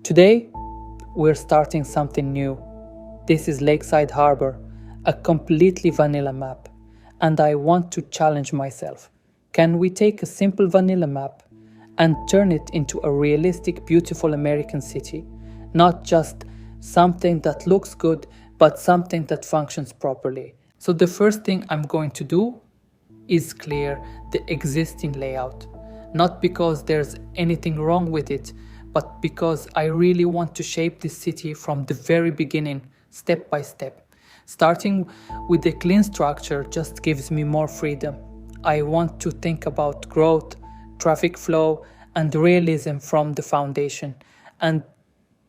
Today, we're starting something new. This is Lakeside Harbor, a completely vanilla map, and I want to challenge myself. Can we take a simple vanilla map and turn it into a realistic, beautiful American city? Not just something that looks good, but something that functions properly. So the first thing I'm going to do is clear the existing layout. Not because there's anything wrong with it, but because I really want to shape this city from the very beginning, step by step. Starting with a clean structure just gives me more freedom. I want to think about growth, traffic flow, and realism from the foundation. And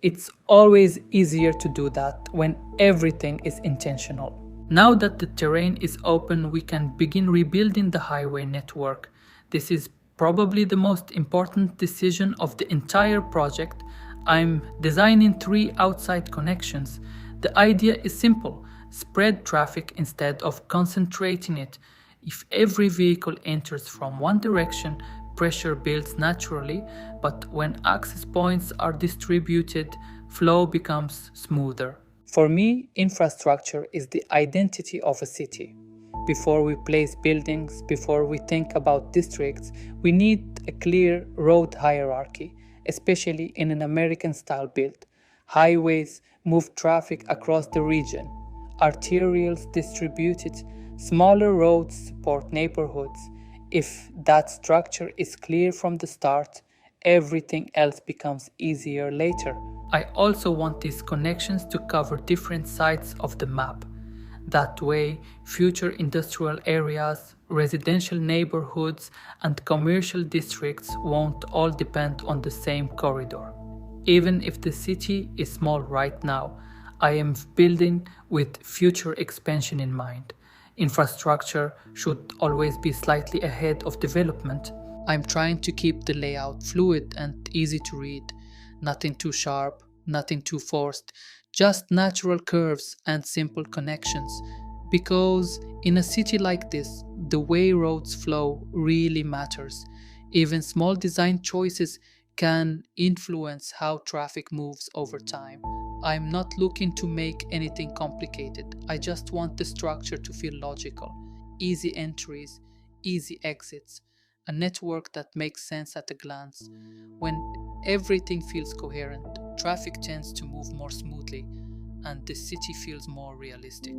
it's always easier to do that when everything is intentional. Now that the terrain is open, we can begin rebuilding the highway network. This is probably the most important decision of the entire project. I'm designing 3 outside connections. The idea is simple: spread traffic instead of concentrating it. If every vehicle enters from one direction, pressure builds naturally, but when access points are distributed, flow becomes smoother. For me, infrastructure is the identity of a city. Before we place buildings, before we think about districts, we need a clear road hierarchy, especially in an American-style build. Highways move traffic across the region. Arterials distribute it. Smaller roads support neighborhoods. If that structure is clear from the start, everything else becomes easier later. I also want these connections to cover different sides of the map. That way, future industrial areas, residential neighborhoods, and commercial districts won't all depend on the same corridor. Even if the city is small right now, I am building with future expansion in mind. Infrastructure should always be slightly ahead of development. I'm trying to keep the layout fluid and easy to read. Nothing too sharp, nothing too forced, just natural curves and simple connections. Because in a city like this, the way roads flow really matters. Even small design choices can influence how traffic moves over time. I'm not looking to make anything complicated. I just want the structure to feel logical. Easy entries, easy exits, a network that makes sense at a glance. When everything feels coherent, traffic tends to move more smoothly, and the city feels more realistic.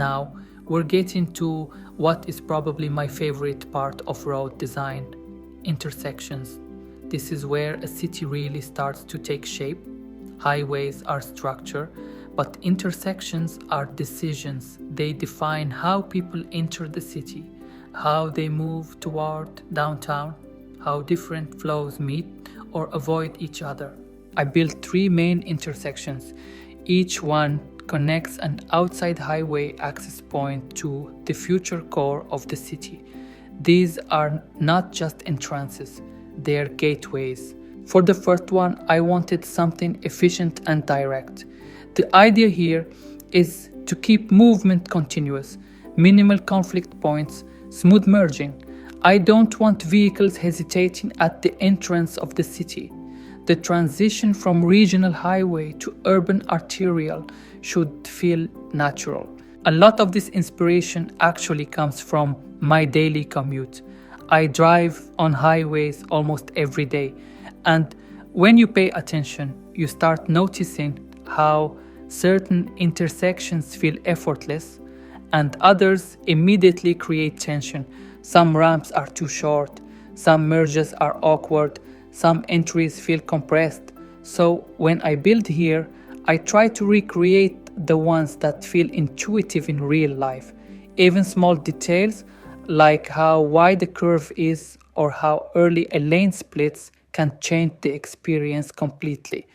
Now, we're getting to what is probably my favorite part of road design: intersections. This is where a city really starts to take shape. Highways are structure, but intersections are decisions. They define how people enter the city, how they move toward downtown, how different flows meet or avoid each other. I built 3 main intersections. Each one connects an outside highway access point to the future core of the city. These are not just entrances, they are gateways. For the first one, I wanted something efficient and direct. The idea here is to keep movement continuous, minimal conflict points, smooth merging. I don't want vehicles hesitating at the entrance of the city. The transition from regional highway to urban arterial should feel natural. A lot of this inspiration actually comes from my daily commute. I drive on highways almost every day, and when you pay attention, you start noticing how certain intersections feel effortless and others immediately create tension. Some ramps are too short, some merges are awkward, some entries feel compressed. So when I build here, I try to recreate the ones that feel intuitive in real life. Even small details like how wide a curve is or how early a lane splits can change the experience completely.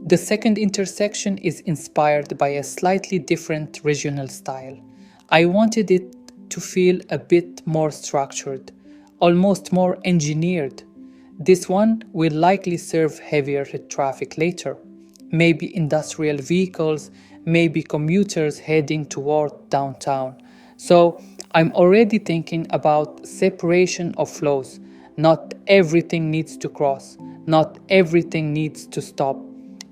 The second intersection is inspired by a slightly different regional style. I wanted it to feel a bit more structured, almost more engineered. This one will likely serve heavier traffic later. Maybe industrial vehicles, maybe commuters heading toward downtown. So I'm already thinking about separation of flows. Not everything needs to cross, not everything needs to stop.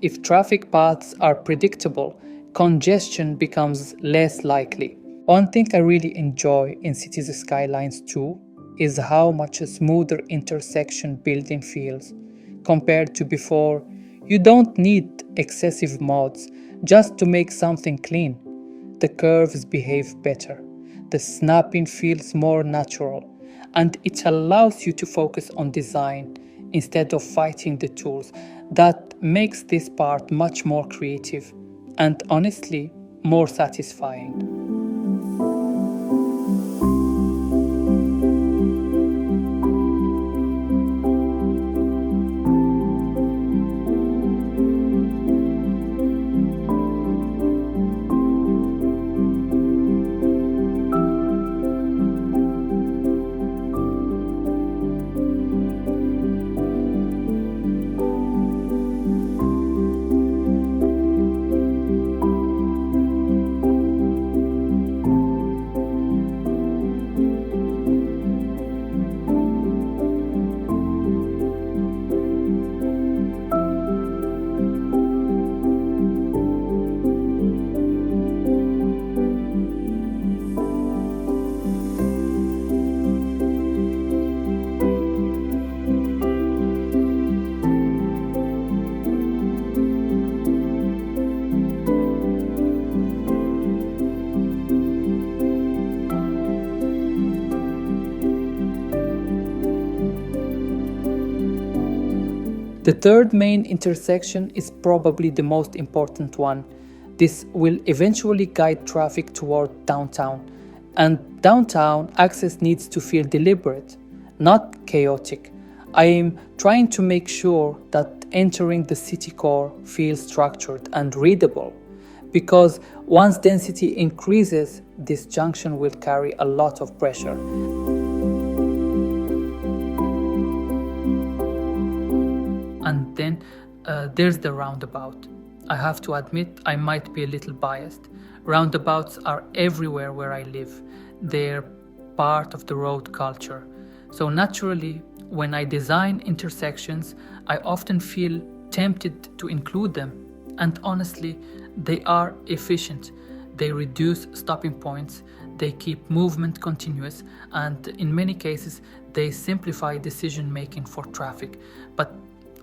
If traffic paths are predictable, congestion becomes less likely. One thing I really enjoy in Cities Skylines too is how much a smoother intersection building feels. Compared to before, you don't need excessive mods just to make something clean. The curves behave better, the snapping feels more natural, and it allows you to focus on design instead of fighting the tools. That makes this part much more creative and honestly more satisfying. The third main intersection is probably the most important one. This will eventually guide traffic toward downtown. And downtown access needs to feel deliberate, not chaotic. I am trying to make sure that entering the city core feels structured and readable, because once density increases, this junction will carry a lot of pressure. And then there's the roundabout. I have to admit I might be a little biased. Roundabouts are everywhere where I live. They're part of the road culture. So naturally, when I design intersections, I often feel tempted to include them. And honestly, they are efficient. They reduce stopping points, they keep movement continuous, and in many cases, they simplify decision making for traffic. But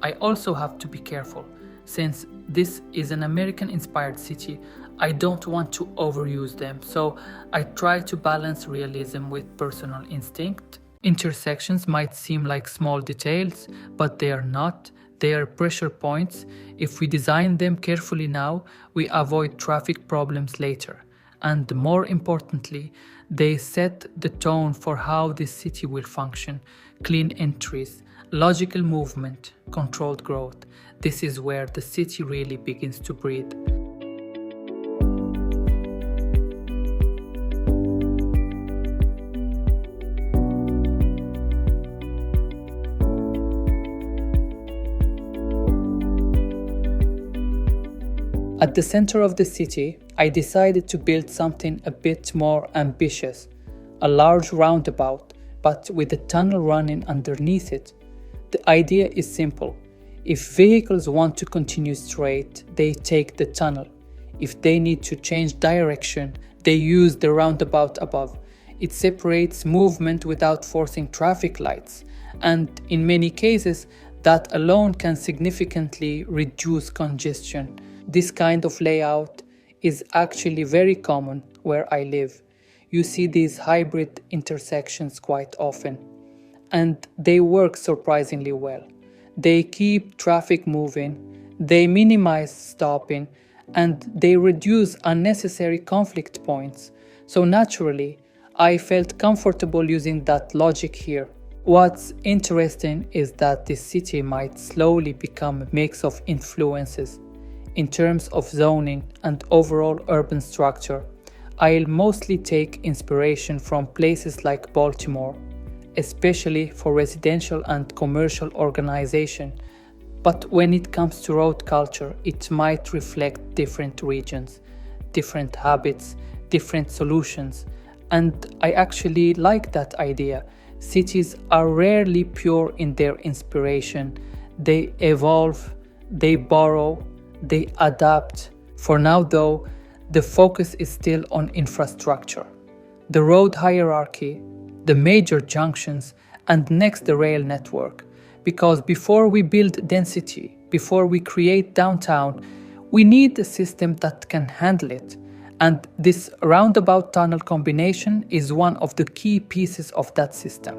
I also have to be careful. Since this is an American-inspired city, I don't want to overuse them, so I try to balance realism with personal instinct. Intersections might seem like small details, but they are not. They are pressure points. If we design them carefully now, we avoid traffic problems later. And more importantly, they set the tone for how this city will function. Clean entries, logical movement, controlled growth. This is where the city really begins to breathe. At the center of the city, I decided to build something a bit more ambitious, a large roundabout, but with a tunnel running underneath it. The idea is simple. If vehicles want to continue straight, they take the tunnel. If they need to change direction, they use the roundabout above. It separates movement without forcing traffic lights, and in many cases, that alone can significantly reduce congestion. This kind of layout is actually very common where I live. You see these hybrid intersections quite often, and they work surprisingly well. They keep traffic moving, they minimize stopping, and they reduce unnecessary conflict points. So naturally, I felt comfortable using that logic here. What's interesting is that this city might slowly become a mix of influences. In terms of zoning and overall urban structure, I'll mostly take inspiration from places like Baltimore, especially for residential and commercial organization. But when it comes to road culture, it might reflect different regions, different habits, different solutions. And I actually like that idea. Cities are rarely pure in their inspiration. They evolve, they borrow, they adapt. For now though, the focus is still on infrastructure. The road hierarchy, the major junctions, and next the rail network. Because before we build density, before we create downtown, we need a system that can handle it. And this roundabout tunnel combination is one of the key pieces of that system.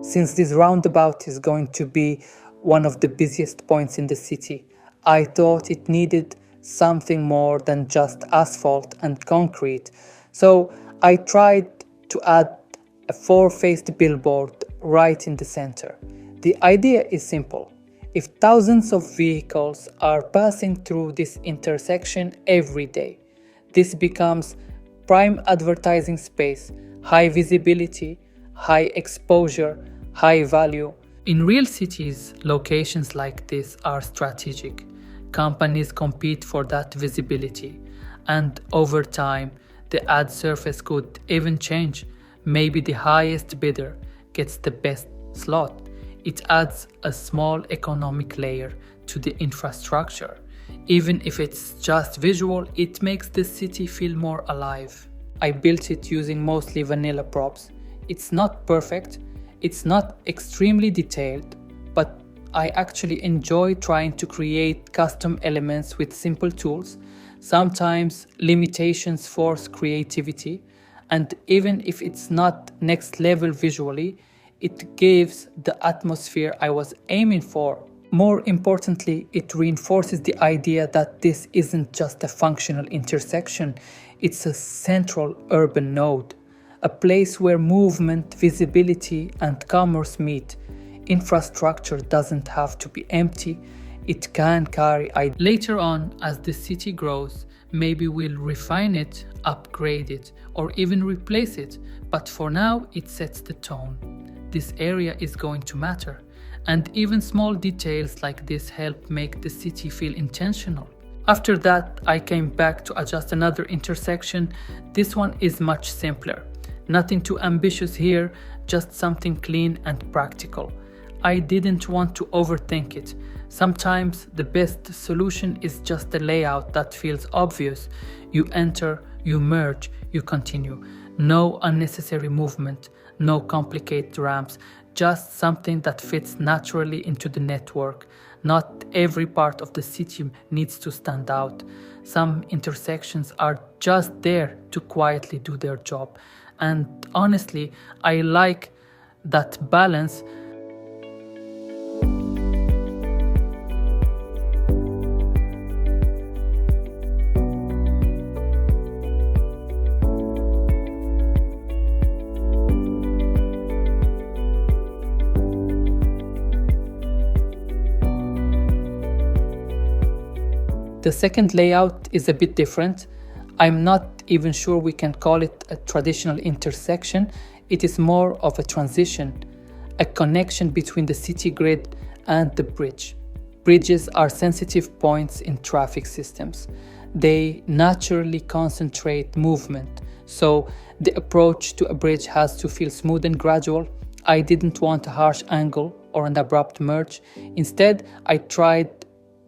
Since this roundabout is going to be one of the busiest points in the city, I thought it needed something more than just asphalt and concrete. So I tried to add a 4-faced billboard right in the center. The idea is simple. If thousands of vehicles are passing through this intersection every day, this becomes prime advertising space, high visibility, high exposure, high value. In real cities, locations like this are strategic. Companies compete for that visibility, and over time, the ad surface could even change. Maybe the highest bidder gets the best slot. It adds a small economic layer to the infrastructure. Even if it's just visual, it makes the city feel more alive. I built it using mostly vanilla props. It's not perfect, it's not extremely detailed, but I actually enjoy trying to create custom elements with simple tools. Sometimes limitations force creativity, and even if it's not next level visually, it gives the atmosphere I was aiming for. More importantly, it reinforces the idea that this isn't just a functional intersection, it's a central urban node, a place where movement, visibility, and commerce meet. Infrastructure doesn't have to be empty, it can carry ideas. Later on, as the city grows, maybe we'll refine it, upgrade it, or even replace it, but for now it sets the tone. This area is going to matter, and even small details like this help make the city feel intentional. After that, I came back to adjust another intersection. This one is much simpler. Nothing too ambitious here, just something clean and practical. I didn't want to overthink it. Sometimes the best solution is just a layout that feels obvious. You enter, you merge, you continue. No unnecessary movement, no complicated ramps, just something that fits naturally into the network. Not every part of the city needs to stand out. Some intersections are just there to quietly do their job. And honestly, I like that balance. The second layout is a bit different. I'm not even sure we can call it a traditional intersection. It is more of a transition, a connection between the city grid and the bridge. Bridges are sensitive points in traffic systems. They naturally concentrate movement, so the approach to a bridge has to feel smooth and gradual. I didn't want a harsh angle or an abrupt merge. Instead, I tried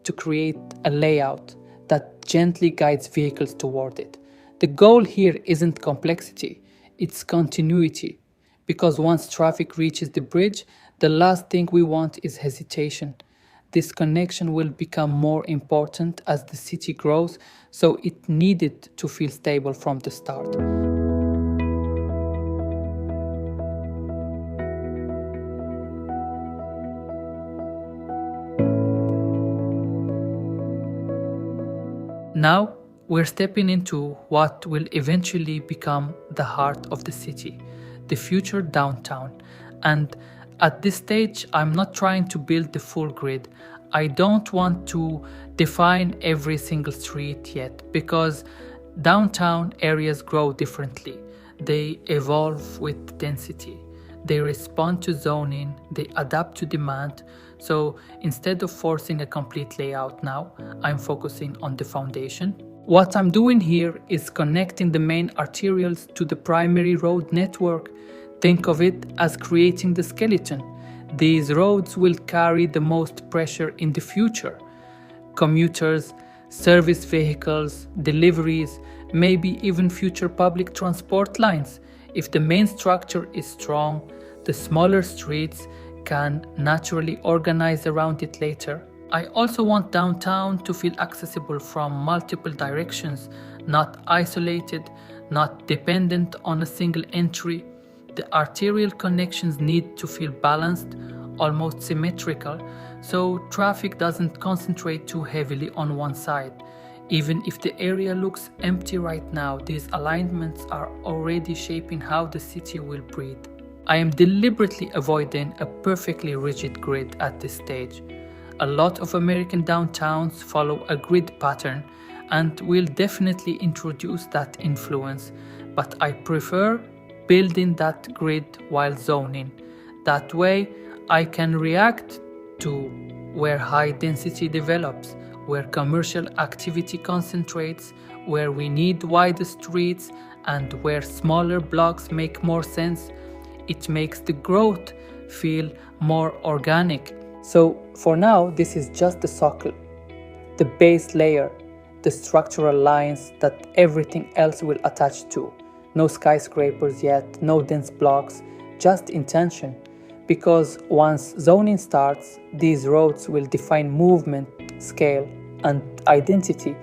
to create a layout that gently guides vehicles toward it. The goal here isn't complexity, it's continuity. Because once traffic reaches the bridge, the last thing we want is hesitation. This connection will become more important as the city grows, so it needed to feel stable from the start. Now, we're stepping into what will eventually become the heart of the city, the future downtown. And at this stage, I'm not trying to build the full grid. I don't want to define every single street yet, because downtown areas grow differently. They evolve with density. They respond to zoning, they adapt to demand. So instead of forcing a complete layout now, I'm focusing on the foundation. What I'm doing here is connecting the main arterials to the primary road network. Think of it as creating the skeleton. These roads will carry the most pressure in the future. Commuters, service vehicles, deliveries, maybe even future public transport lines. If the main structure is strong, the smaller streets can naturally organize around it later. I also want downtown to feel accessible from multiple directions, not isolated, not dependent on a single entry. The arterial connections need to feel balanced, almost symmetrical, so traffic doesn't concentrate too heavily on one side. Even if the area looks empty right now, these alignments are already shaping how the city will breathe. I am deliberately avoiding a perfectly rigid grid at this stage. A lot of American downtowns follow a grid pattern, and will definitely introduce that influence, but I prefer building that grid while zoning. That way, I can react to where high density develops, where commercial activity concentrates, where we need wider streets, and where smaller blocks make more sense. It makes the growth feel more organic. So for now, this is just the socle, the base layer, the structural lines that everything else will attach to. No skyscrapers yet, no dense blocks, just intention. Because once zoning starts, these roads will define movement, scale, and identity,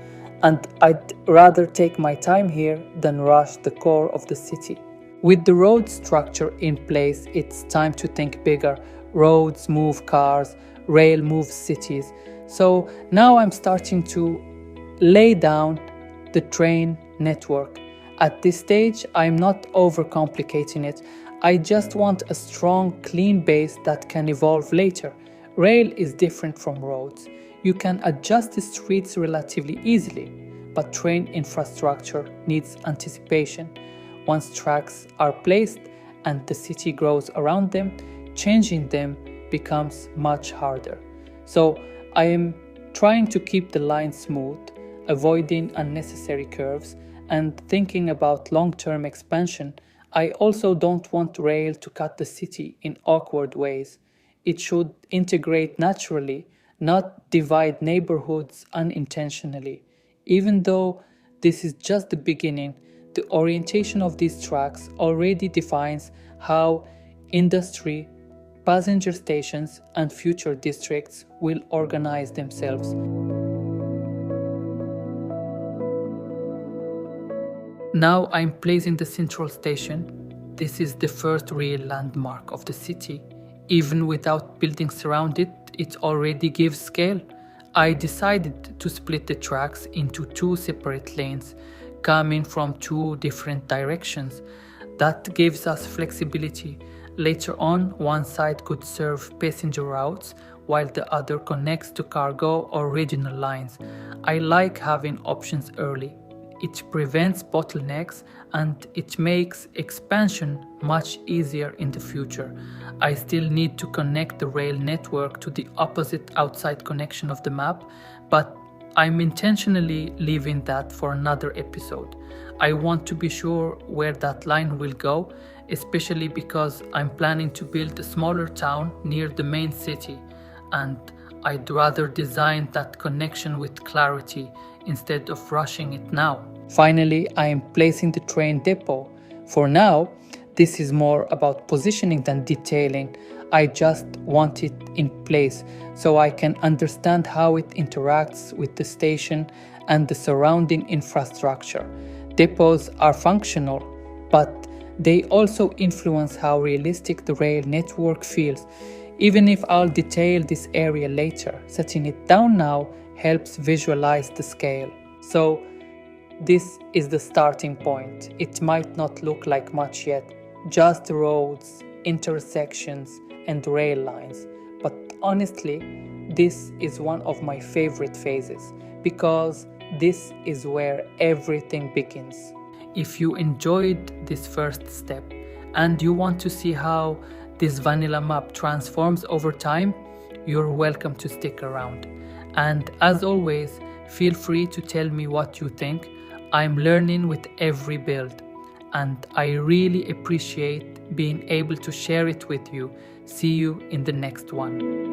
and I'd rather take my time here than rush the core of the city. With the road structure in place, it's time to think bigger. Roads move cars, rail moves cities. So now I'm starting to lay down the train network. At this stage, I'm not overcomplicating it. I just want a strong, clean base that can evolve later. Rail is different from roads. You can adjust the streets relatively easily, but train infrastructure needs anticipation. Once tracks are placed and the city grows around them, changing them becomes much harder. So I am trying to keep the line smooth, avoiding unnecessary curves, and thinking about long-term expansion. I also don't want rail to cut the city in awkward ways. It should integrate naturally, not divide neighborhoods unintentionally. Even though this is just the beginning, the orientation of these tracks already defines how industry, passenger stations, and future districts will organize themselves. Now I'm placing the central station. This is the first real landmark of the city. Even without buildings around it, it already gives scale. I decided to split the tracks into two separate lanes, coming from two different directions. That gives us flexibility. Later on, one side could serve passenger routes, while the other connects to cargo or regional lines. I like having options early. It prevents bottlenecks and it makes expansion much easier in the future. I still need to connect the rail network to the opposite outside connection of the map, but I'm intentionally leaving that for another episode. I want to be sure where that line will go, especially because I'm planning to build a smaller town near the main city, and I'd rather design that connection with clarity instead of rushing it now. Finally, I am placing the train depot. For now, this is more about positioning than detailing. I just want it in place so I can understand how it interacts with the station and the surrounding infrastructure. Depots are functional, but they also influence how realistic the rail network feels. Even if I'll detail this area later, setting it down now helps visualize the scale. So this is the starting point. It might not look like much yet, just roads, intersections, and rail lines. But honestly, this is one of my favorite phases because this is where everything begins. If you enjoyed this first step and you want to see how this vanilla map transforms over time, you're welcome to stick around. And as always, feel free to tell me what you think. I'm learning with every build, and I really appreciate being able to share it with you. See you in the next one.